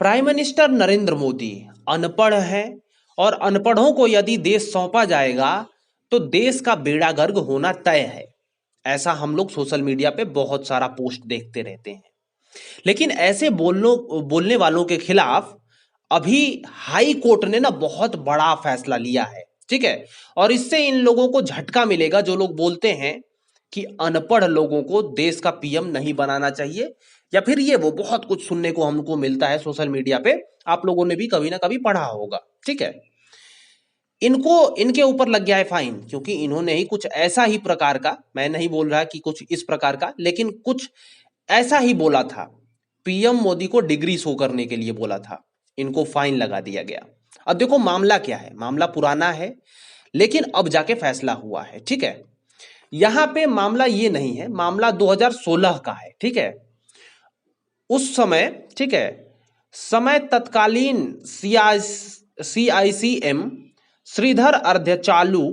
Prime minister Narendra Modi अनपढ़ है और अनपढ़ों को यदि देश सौंपा जाएगा तो देश का बेड़ा गर्क होना तय है। ऐसा हम लोग सोशल मीडिया पे बहुत सारा पोस्ट देखते रहते हैं। लेकिन ऐसे बोलने वालों के खिलाफ अभी हाई कोर्ट ने ना बहुत बड़ा फैसला लिया है। ठीक है। और इससे इन लोगों को झटका मिलेगा जो लोग बोलते हैं कि अनपढ़ लोगों को देश का पीएम नहीं बनाना चाहिए, या फिर ये वो बहुत कुछ सुनने को हमको मिलता है सोशल मीडिया पे। आप लोगों ने भी कभी ना कभी पढ़ा होगा। ठीक है। इनको इनके ऊपर लग गया है फाइन, क्योंकि इन्होंने ही कुछ ऐसा ही प्रकार का, मैं नहीं बोल रहा कि कुछ इस प्रकार का, लेकिन कुछ ऐसा ही बोला था। पीएम मोदी को डिग्री शो करने के लिए बोला था, इनको फाइन लगा दिया गया। अब देखो मामला क्या है, मामला पुराना है लेकिन अब जाके फैसला हुआ है। ठीक है। यहां पे मामला ये नहीं है, मामला 2016 का है। ठीक है। उस समय, ठीक है, समय तत्कालीन सीआईसीएम श्रीधर अर्धचालू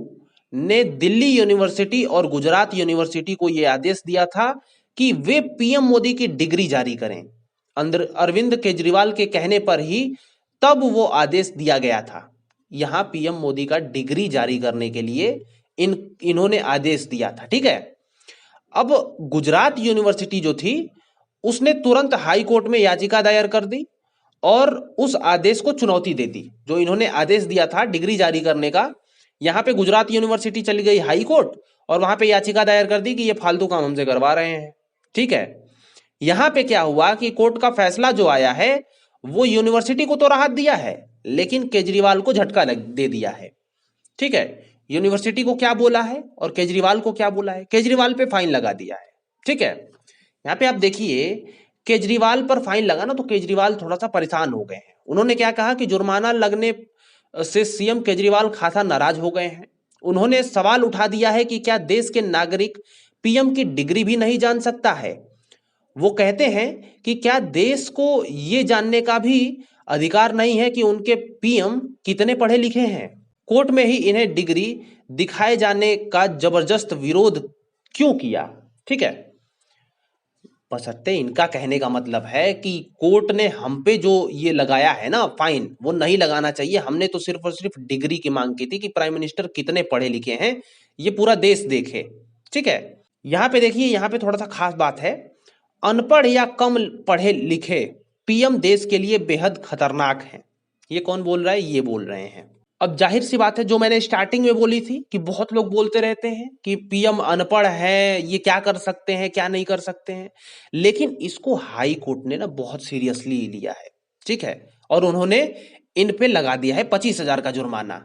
ने दिल्ली यूनिवर्सिटी और गुजरात यूनिवर्सिटी को यह आदेश दिया था कि वे पीएम मोदी की डिग्री जारी करें। अंदर अरविंद केजरीवाल के कहने पर ही तब वो आदेश दिया गया था। यहां पीएम मोदी का डिग्री जारी करने के लिए इन्होंने आदेश दिया था। ठीक है। अब गुजरात यूनिवर्सिटी जो थी उसने तुरंत हाई कोर्ट में याचिका दायर कर दी और उस आदेश को चुनौती दे दी जो इन्होंने आदेश दिया था डिग्री जारी करने का। यहां पे गुजरात यूनिवर्सिटी चली गई हाई कोर्ट और वहां पे याचिका दायर कर दी कि ये फालतू काम हमसे करवा रहे हैं। ठीक है। यहां पे क्या हुआ कि कोर्ट का फैसला जो आया है वो यूनिवर्सिटी को तो राहत दिया है लेकिन केजरीवाल को झटका दे दिया है। ठीक है। यूनिवर्सिटी को क्या बोला है और केजरीवाल को क्या बोला है, केजरीवाल पे फाइन लगा दिया है। ठीक है। यहाँ पे आप देखिए, केजरीवाल पर फाइन लगा ना तो केजरीवाल थोड़ा सा परेशान हो गए हैं। उन्होंने क्या कहा कि जुर्माना लगने से सीएम केजरीवाल खासा नाराज हो गए हैं। उन्होंने सवाल उठा दिया है कि क्या देश के नागरिक पीएम की डिग्री भी नहीं जान सकता है। वो कहते हैं कि क्या देश को ये जानने का भी अधिकार नहीं है कि उनके पीएम कितने पढ़े लिखे हैं। कोर्ट में ही इन्हें डिग्री दिखाए जाने का जबरदस्त विरोध क्यों किया। ठीक है। बशर्ते इनका कहने का मतलब है कि कोर्ट ने हम पे जो ये लगाया है ना फाइन, वो नहीं लगाना चाहिए। हमने तो सिर्फ और सिर्फ डिग्री की मांग की थी कि प्राइम मिनिस्टर कितने पढ़े लिखे हैं, ये पूरा देश देखे। ठीक है। यहां पे देखिए, यहां पे थोड़ा सा खास बात है, अनपढ़ या कम पढ़े लिखे पीएम देश के लिए बेहद खतरनाक हैं। ये कौन बोल रहा है, ये बोल रहे हैं। अब जाहिर सी बात है जो मैंने स्टार्टिंग में बोली थी कि बहुत लोग बोलते रहते हैं कि पीएम अनपढ़ है, ये क्या कर सकते हैं क्या नहीं कर सकते हैं, लेकिन इसको हाई कोर्ट ने ना बहुत सीरियसली लिया है। ठीक है। और उन्होंने इन पे लगा दिया है 25,000 का जुर्माना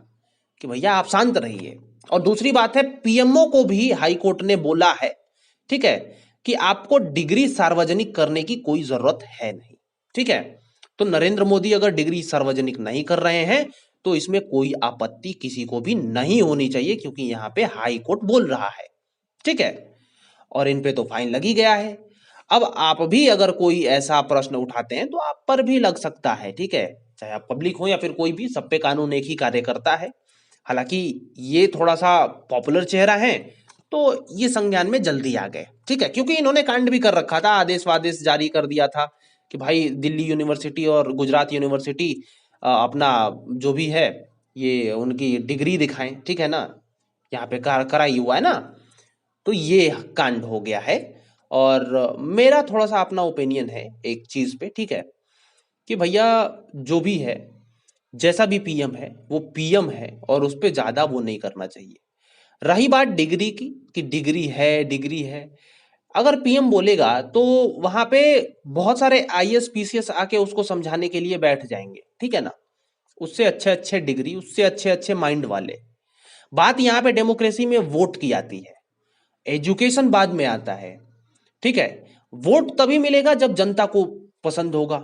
कि भैया आप शांत रहिए। और दूसरी बात है, पीएमओ को भी हाई कोर्ट ने बोला है, ठीक है, कि आपको डिग्री सार्वजनिक करने की कोई जरूरत है नहीं। ठीक है। तो नरेंद्र मोदी अगर डिग्री सार्वजनिक नहीं कर रहे हैं तो इसमें कोई आपत्ति किसी को भी नहीं होनी चाहिए, क्योंकि यहां पे हाई कोर्ट बोल रहा है। ठीक है। और इन पे तो फाइन लगी गया है। अब आप भी अगर कोई ऐसा प्रश्न उठाते हैं तो आप पर भी लग सकता है। ठीक है। चाहे आप पब्लिक हो या फिर कोई भी, सब पे कानून एक ही कार्य करता है। हालांकि ये थोड़ा सा पॉपुलर चेहरा है तो ये संज्ञान में जल्दी आ गए। ठीक है। क्योंकि इन्होंने कांड भी कर रखा था, आदेश वादेश जारी कर दिया था कि भाई दिल्ली यूनिवर्सिटी और गुजरात यूनिवर्सिटी अपना जो भी है ये उनकी डिग्री दिखाएं। ठीक है ना, यहाँ पे कराई हुआ है ना। तो ये कांड हो गया है। और मेरा थोड़ा सा अपना ओपिनियन है एक चीज पे। ठीक है। कि भैया जो भी है, जैसा भी पीएम है वो पीएम है और उस पर ज्यादा वो नहीं करना चाहिए। रही बात डिग्री की कि डिग्री है डिग्री है, अगर पीएम बोलेगा तो वहां पे बहुत सारे आईएएस पीसीएस आके उसको समझाने के लिए बैठ जाएंगे। ठीक है ना, उससे अच्छे अच्छे डिग्री, उससे अच्छे अच्छे माइंड वाले। बात यहाँ पे डेमोक्रेसी में वोट की आती है, एजुकेशन बाद में आता है। ठीक है। वोट तभी मिलेगा जब जनता को पसंद होगा।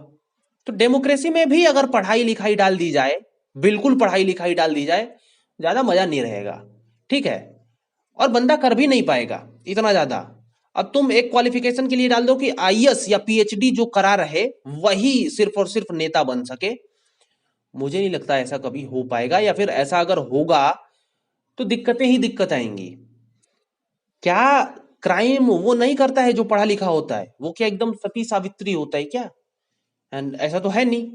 तो डेमोक्रेसी में भी अगर पढ़ाई लिखाई डाल दी जाए, बिल्कुल पढ़ाई लिखाई डाल दी जाए, ज्यादा मजा नहीं रहेगा। ठीक है। और बंदा कर भी नहीं पाएगा इतना ज्यादा। अब तुम एक क्वालिफिकेशन के लिए डाल दो कि आईएएस या पीएचडी जो करा रहे वही सिर्फ और सिर्फ नेता बन सके, मुझे नहीं लगता ऐसा कभी हो पाएगा, या फिर ऐसा अगर होगा तो दिक्कतें ही दिक्कत आएंगी। क्या क्राइम वो नहीं करता है जो पढ़ा लिखा होता है, वो क्या एकदम सती सावित्री होता है क्या? एंड ऐसा तो है नहीं,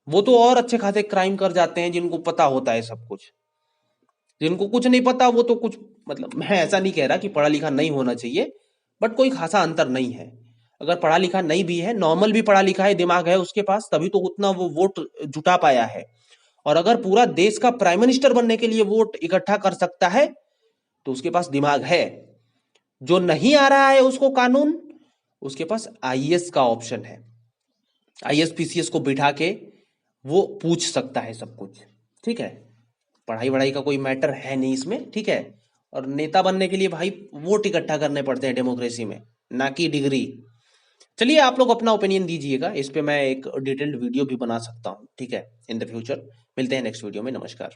वो तो और अच्छे खासे क्राइम कर जाते हैं जिनको पता होता है सब कुछ। जिनको कुछ नहीं पता वो तो कुछ, मतलब मैं ऐसा नहीं कह रहा कि पढ़ा लिखा नहीं होना चाहिए, बट कोई खासा अंतर नहीं है। अगर पढ़ा लिखा नहीं भी है, नॉर्मल भी पढ़ा लिखा है, दिमाग है उसके पास, तभी तो उतना वो वोट जुटा पाया है। और अगर पूरा देश का प्राइम मिनिस्टर बनने के लिए वोट इकट्ठा कर सकता है तो उसके पास दिमाग है। जो नहीं आ रहा है उसको कानून, उसके पास आईएएस का ऑप्शन है। आईएएस पीसीएस को बिठा के वो पूछ सकता है सब कुछ। ठीक है, पढ़ाई वढ़ाई का कोई मैटर है नहीं इसमें। ठीक है, और नेता बनने के लिए भाई वोट इकट्ठा करने पड़ते हैं डेमोक्रेसी में, ना कि डिग्री। चलिए आप लोग अपना ओपिनियन दीजिएगा इस पे, मैं एक डिटेल्ड वीडियो भी बना सकता हूँ। ठीक है, इन द फ्यूचर। मिलते हैं नेक्स्ट वीडियो में। नमस्कार।